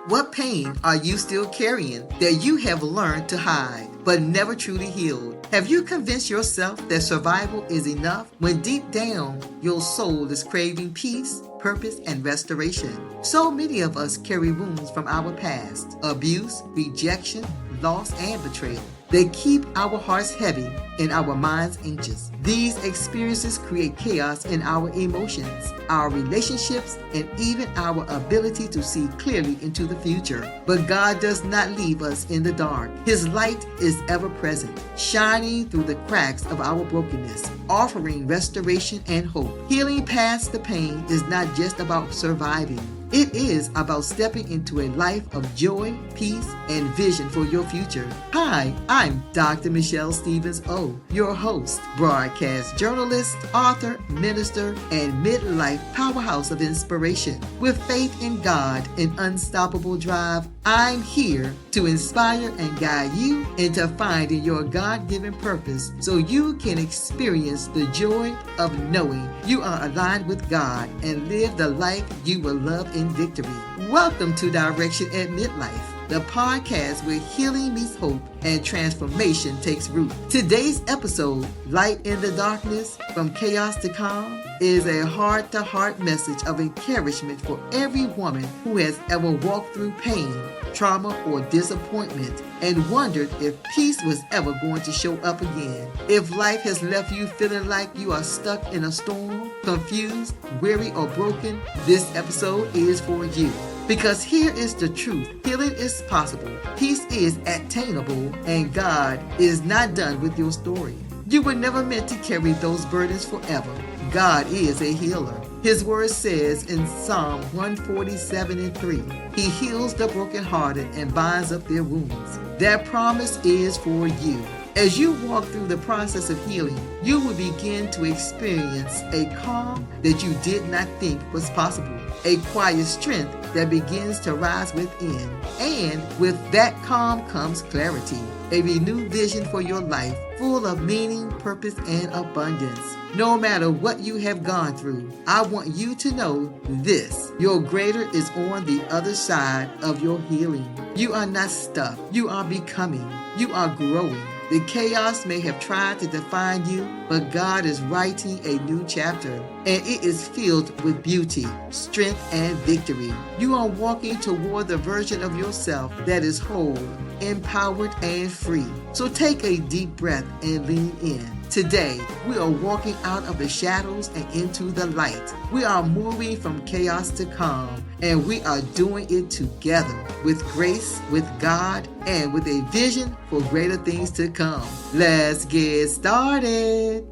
What pain are you still carrying that you have learned to hide but never truly healed? Have you convinced yourself that survival is enough when deep down your soul is craving peace, purpose, and restoration? So many of us carry wounds from our past: abuse, rejection, loss, and betrayal. They keep our hearts heavy and our minds anxious. These experiences create chaos in our emotions, our relationships, and even our ability to see clearly into the future. But God does not leave us in the dark. His light is ever present, shining through the cracks of our brokenness, offering restoration and hope. Healing past the pain is not just about surviving. It is about stepping into a life of joy, peace, and vision for your future. Hi, I'm Dr. Michelle Stevens O, your host, broadcast journalist, author, minister, and midlife powerhouse of inspiration. With faith in God and unstoppable drive, I'm here to inspire and guide you into finding your God-given purpose so you can experience the joy of knowing you are aligned with God and live the life you will love in victory. Welcome to Direction at Midlife, the podcast where healing meets hope and transformation takes root. Today's episode, Light in the Darkness, From Chaos to Calm, is a heart-to-heart message of encouragement for every woman who has ever walked through pain, trauma, or disappointment and wondered if peace was ever going to show up again. If life has left you feeling like you are stuck in a storm, confused, weary, or broken, this episode is for you. Because here is the truth: healing is possible, peace is attainable, and God is not done with your story. You were never meant to carry those burdens forever. God is a healer. His word says in Psalm 147:3, He heals the brokenhearted and binds up their wounds. That promise is for you. As you walk through the process of healing, you will begin to experience a calm that you did not think was possible, a quiet strength that begins to rise within. And with that calm comes clarity, a renewed vision for your life, full of meaning, purpose, and abundance. No matter what you have gone through, I want you to know this: your greater is on the other side of your healing. You are not stuck. You are becoming. You are growing. The chaos may have tried to define you, but God is writing a new chapter, and it is filled with beauty, strength, and victory. You are walking toward the version of yourself that is whole, empowered, and free. So take a deep breath and lean in. Today, we are walking out of the shadows and into the light. We are moving from chaos to calm, and we are doing it together with grace, with God, and with a vision for greater things to come. Let's get started.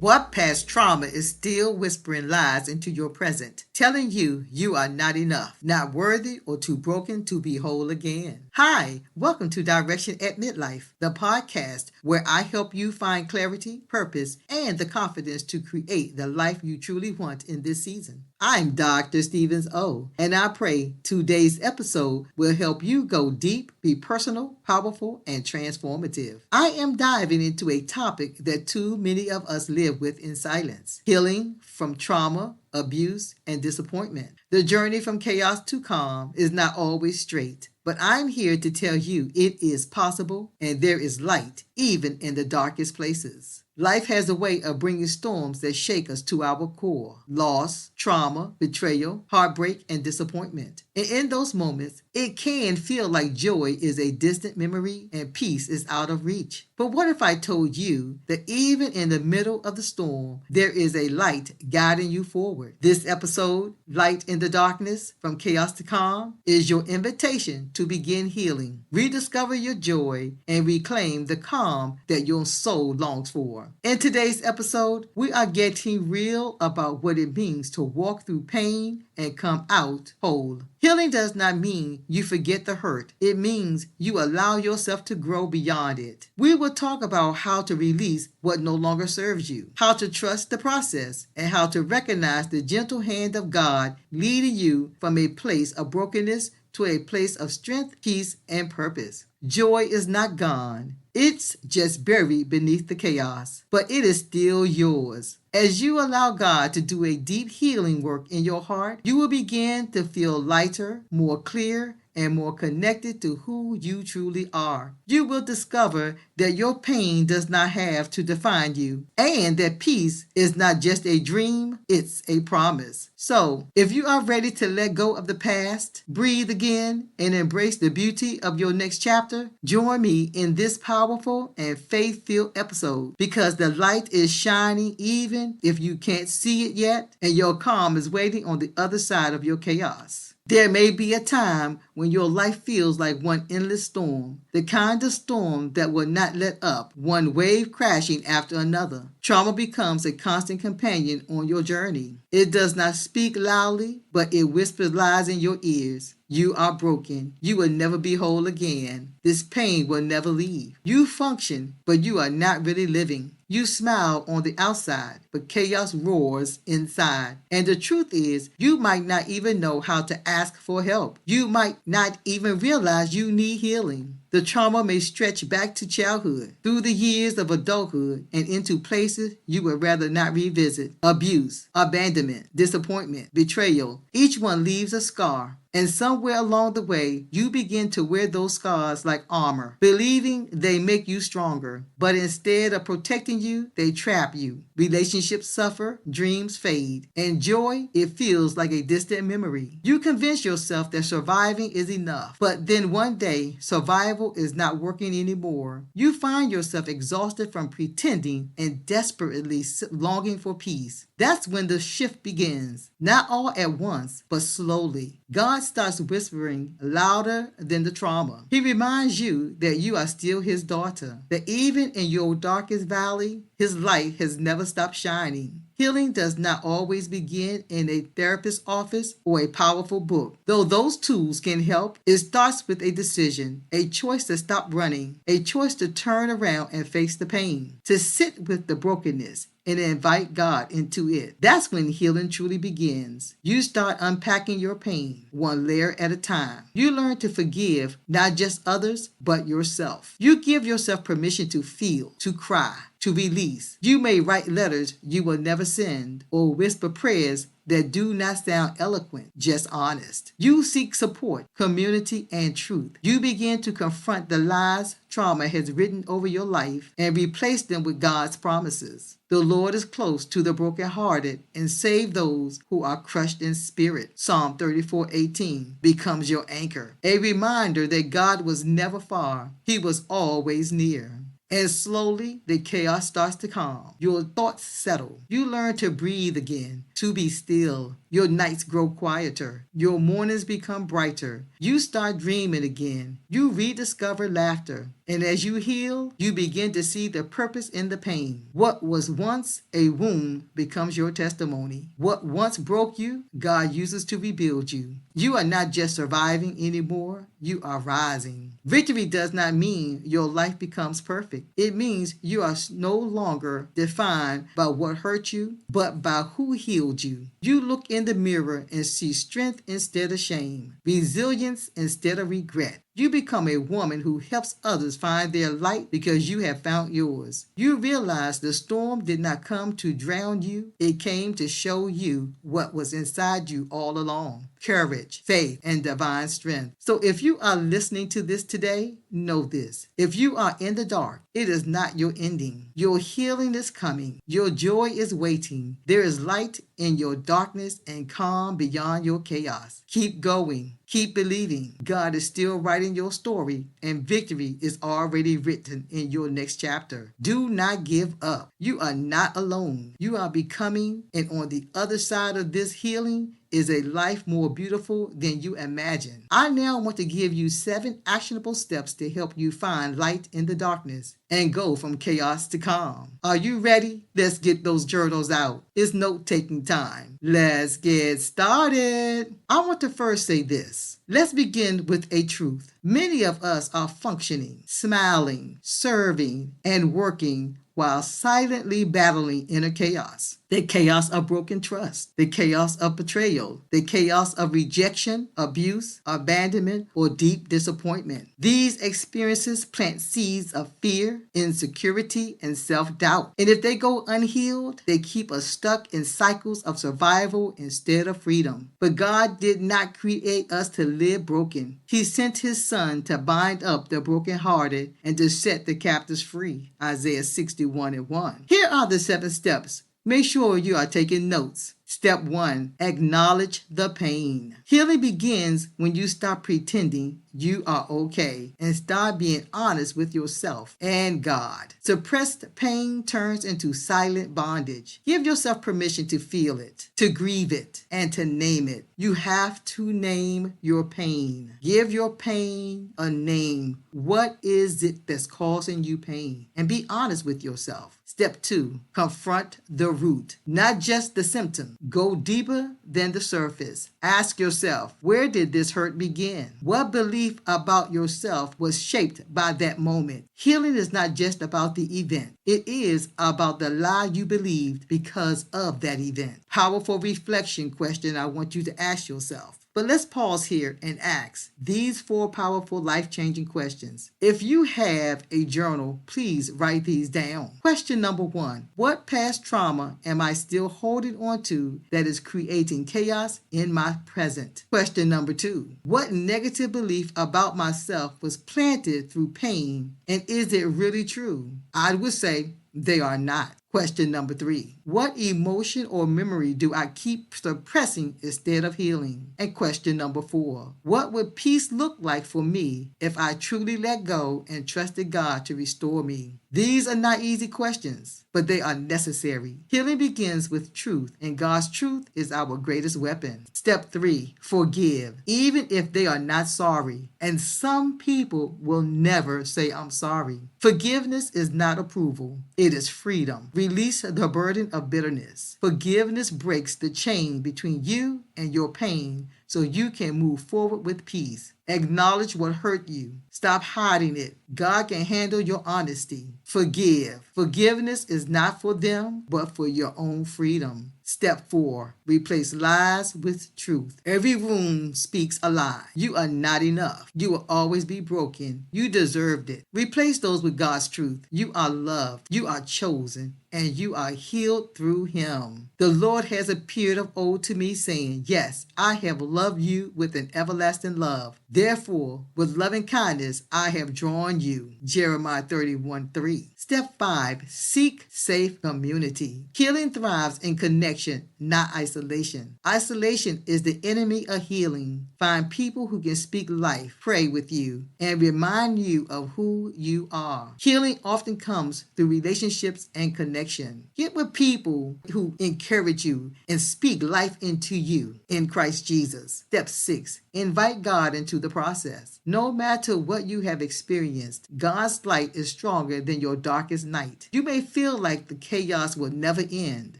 What past trauma is still whispering lies into your present, telling you you are not enough, not worthy, or too broken to be whole again? Hi, welcome to Direction at Midlife, the podcast where I help you find clarity, purpose, and the confidence to create the life you truly want in this season. I'm Dr. Stevens O, and I pray today's episode will help you go deep, be personal, powerful, and transformative. I am diving into a topic that too many of us live with in silence: healing from trauma, abuse, and disappointment. The journey from chaos to calm is not always straight, but I'm here to tell you it is possible, and there is light even in the darkest places. Life has a way of bringing storms that shake us to our core: loss, trauma, betrayal, heartbreak, and disappointment. And in those moments, it can feel like joy is a distant memory and peace is out of reach. But what if I told you that even in the middle of the storm, there is a light guiding you forward? This episode, Light in the Darkness, From Chaos to Calm, is your invitation to begin healing, rediscover your joy, and reclaim the calm that your soul longs for. In today's episode, we are getting real about what it means to walk through pain and come out whole. Healing does not mean you forget the hurt. It means you allow yourself to grow beyond it. We will talk about how to release what no longer serves you, how to trust the process, and how to recognize the gentle hand of God leading you from a place of brokenness to a place of strength, peace, and purpose. Joy is not gone. It's just buried beneath the chaos, but it is still yours. As you allow God to do a deep healing work in your heart, you will begin to feel lighter, more clear, and more connected to who you truly are. You will discover that your pain does not have to define you, and that peace is not just a dream, it's a promise. So, if you are ready to let go of the past, breathe again, and embrace the beauty of your next chapter, join me in this powerful and faith-filled episode, because the light is shining even if you can't see it yet, and your calm is waiting on the other side of your chaos. There may be a time when your life feels like one endless storm, the kind of storm that will not let up, one wave crashing after another. Trauma becomes a constant companion on your journey. It does not speak loudly, but it whispers lies in your ears. You are broken. You will never be whole again. This pain will never leave. You function, but you are not really living. You smile on the outside, but chaos roars inside. And the truth is, you might not even know how to ask for help. You might not even realize you need healing. The trauma may stretch back to childhood, through the years of adulthood, and into places you would rather not revisit. Abuse, abandonment, disappointment, betrayal. Each one leaves a scar. And somewhere along the way, you begin to wear those scars like armor, believing they make you stronger. But instead of protecting you, they trap you. Relationships suffer, dreams fade, and joy, it feels like a distant memory. You convince yourself that surviving is enough. But then one day, survival is not working anymore. You find yourself exhausted from pretending and desperately longing for peace. That's when the shift begins. Not all at once, but slowly. God starts whispering louder than the trauma. He reminds you that you are still his daughter, that even in your darkest valley, his light has never stopped shining. Healing does not always begin in a therapist's office or a powerful book. Though those tools can help, it starts with a decision, a choice to stop running, a choice to turn around and face the pain, to sit with the brokenness and invite God into it. That's when healing truly begins. You start unpacking your pain, one layer at a time. You learn to forgive not just others, but yourself. You give yourself permission to feel, to cry, to release. You may write letters you will never send, or whisper prayers that do not sound eloquent, just honest. You seek support, community, and truth. You begin to confront the lies trauma has written over your life and replace them with God's promises. The Lord is close to the brokenhearted and save those who are crushed in spirit. Psalm 34:18 becomes your anchor, a reminder that God was never far. He was always near. And slowly, the chaos starts to calm. Your thoughts settle. You learn to breathe again, to be still. Your nights grow quieter. Your mornings become brighter. You start dreaming again. You rediscover laughter. And as you heal, you begin to see the purpose in the pain. What was once a wound becomes your testimony. What once broke you, God uses to rebuild you. You are not just surviving anymore. You are rising. Victory does not mean your life becomes perfect. It means you are no longer defined by what hurt you, but by who healed you. You look in the mirror and see strength instead of shame, resilience instead of regret. You become a woman who helps others find their light because you have found yours. You realize the storm did not come to drown you. It came to show you what was inside you all along. Courage, faith, and divine strength. So if you are listening to this today, know this. If you are in the dark, it is not your ending. Your healing is coming. Your joy is waiting. There is light in your darkness and calm beyond your chaos. Keep going. Keep believing. God is still writing your story, and victory is already written in your next chapter. Do not give up. You are not alone. You are becoming, and on the other side of this healing is a life more beautiful than you imagine. I now want to give you 7 actionable steps to help you find light in the darkness and go from chaos to calm. Are you ready? Let's get those journals out. It's note-taking time. Let's get started. I want to first say this. Let's begin with a truth. Many of us are functioning, smiling, serving, and working while silently battling inner chaos. The chaos of broken trust, the chaos of betrayal, the chaos of rejection, abuse, abandonment, or deep disappointment. These experiences plant seeds of fear, insecurity, and self-doubt. And if they go unhealed, they keep us stuck in cycles of survival instead of freedom. But God did not create us to live broken. He sent his son to bind up the brokenhearted and to set the captives free. Isaiah 61:1. Here are the 7 steps. Make sure you are taking notes. Step 1. Acknowledge the pain. Healing begins when you stop pretending you are okay and start being honest with yourself and God. Suppressed pain turns into silent bondage. Give yourself permission to feel it, to grieve it, and to name it. You have to name your pain. Give your pain a name. What is it that's causing you pain? And be honest with yourself. Step 2, confront the root, not just the symptom. Go deeper than the surface. Ask yourself, where did this hurt begin? What belief about yourself was shaped by that moment? Healing is not just about the event. It is about the lie you believed because of that event. Powerful reflection question I want you to ask yourself. But let's pause here and ask these 4 powerful life-changing questions. If you have a journal, please write these down. Question number 1, what past trauma am I still holding on to that is creating chaos in my present? Question number 2, what negative belief about myself was planted through pain, and is it really true? I would say they are not. Question number 3, what emotion or memory do I keep suppressing instead of healing? And question number 4, what would peace look like for me if I truly let go and trusted God to restore me? These are not easy questions, but they are necessary. Healing begins with truth, and God's truth is our greatest weapon. Step 3, forgive, even if they are not sorry. And some people will never say, I'm sorry. Forgiveness is not approval, it is freedom. Release the burden of bitterness. Forgiveness breaks the chain between you and your pain so you can move forward with peace. Acknowledge what hurt you. Stop hiding it. God can handle your honesty. Forgive. Forgiveness is not for them, but for your own freedom. Step 4, replace lies with truth. Every wound speaks a lie. You are not enough. You will always be broken. You deserved it. Replace those with God's truth. You are loved. You are chosen. And you are healed through him. The Lord has appeared of old to me, saying, yes, I have loved you with an everlasting love. Therefore, with loving kindness, I have drawn you. Jeremiah 31:3. Step 5, seek safe community. Healing thrives in connection, not isolation. Isolation is the enemy of healing. Find people who can speak life, pray with you, and remind you of who you are. Healing often comes through relationships and connection. Get with people who encourage you and speak life into you in Christ Jesus. Step 6, invite God into the process. No matter what you have experienced, God's light is stronger than your darkest night. You may feel like the chaos will never end.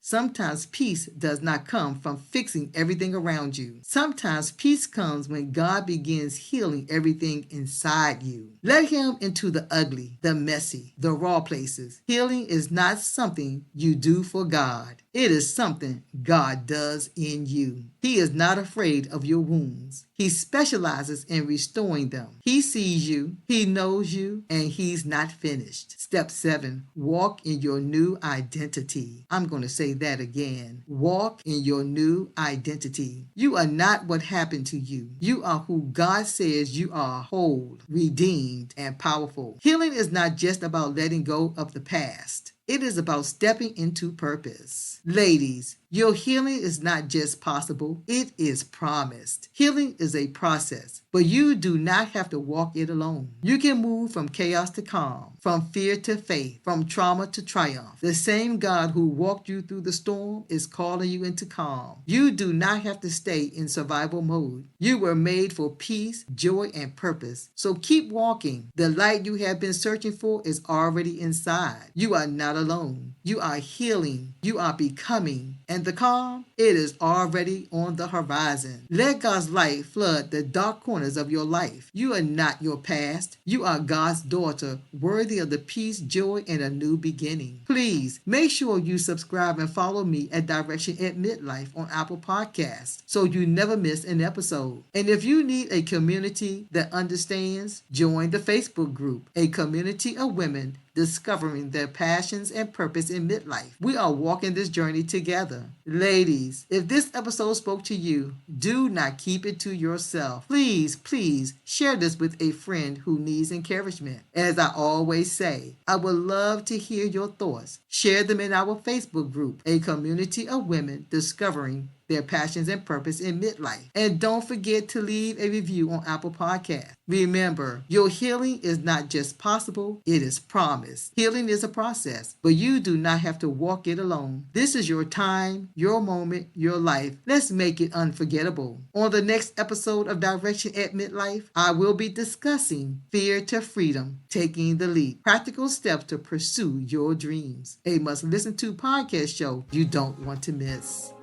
Sometimes peace does not come from fixing everything around you. Sometimes peace comes when God begins healing everything inside you. Let him into the ugly, the messy, the raw places. Healing is not something you do for God. It is something God does in you. He is not afraid of your wounds. He specializes in restoring them. He sees you, he knows you, and he's not finished. Step 7, walk in your new identity. I'm going to say that again. Walk in your new identity. You are not what happened to you. You are who God says you are, whole, redeemed, and powerful. Healing is not just about letting go of the past. It is about stepping into purpose. Ladies, your healing is not just possible, it is promised. Healing is a process, but you do not have to walk it alone. You can move from chaos to calm, from fear to faith, from trauma to triumph. The same God who walked you through the storm is calling you into calm. You do not have to stay in survival mode. You were made for peace, joy, and purpose. So keep walking. The light you have been searching for is already inside. You are not alone. You are healing. You are becoming. And the calm It is already on the horizon. Let God's light flood the dark corners of your life. You are not your past. You are God's daughter, worthy of the peace, joy, and a new beginning. Please make sure you subscribe and follow me at Direction at Midlife on Apple Podcasts so you never miss an episode. And if you need a community that understands, join the Facebook group, A Community of Women Discovering Their Passions and Purpose in Midlife. We are walking this journey together. Ladies, if this episode spoke to you, do not keep it to yourself. Please share this with a friend who needs encouragement. As I always say, I would love to hear your thoughts. Share them in our Facebook group, A Community of Women Discovering Their Passions and Purpose in Midlife. And don't forget to leave a review on Apple Podcasts. Remember, your healing is not just possible, it is promised. Healing is a process, but you do not have to walk it alone. This is your time, your moment, your life. Let's make it unforgettable. On the next episode of Direction at Midlife, I will be discussing Fear to Freedom, Taking the Leap, practical steps to pursue your dreams. A must-listen-to podcast show you don't want to miss.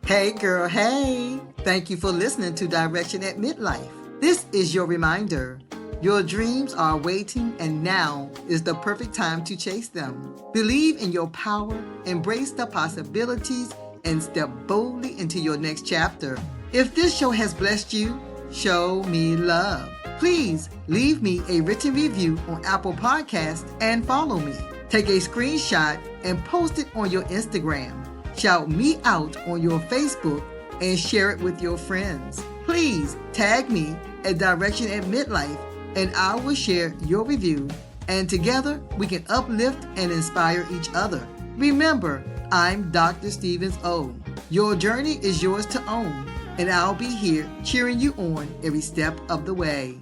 Hey girl, hey! Thank you for listening to Direction at Midlife. This is your reminder. Your dreams are waiting and now is the perfect time to chase them. Believe in your power, embrace the possibilities, and step boldly into your next chapter. If this show has blessed you, show me love. Please leave me a written review on Apple Podcasts and follow me. Take a screenshot and post it on your Instagram. Shout me out on your Facebook and share it with your friends. Please tag me at Direction at Midlife and I will share your review. And together we can uplift and inspire each other. Remember, I'm Dr. Stevens O. Your journey is yours to own, and I'll be here cheering you on every step of the way.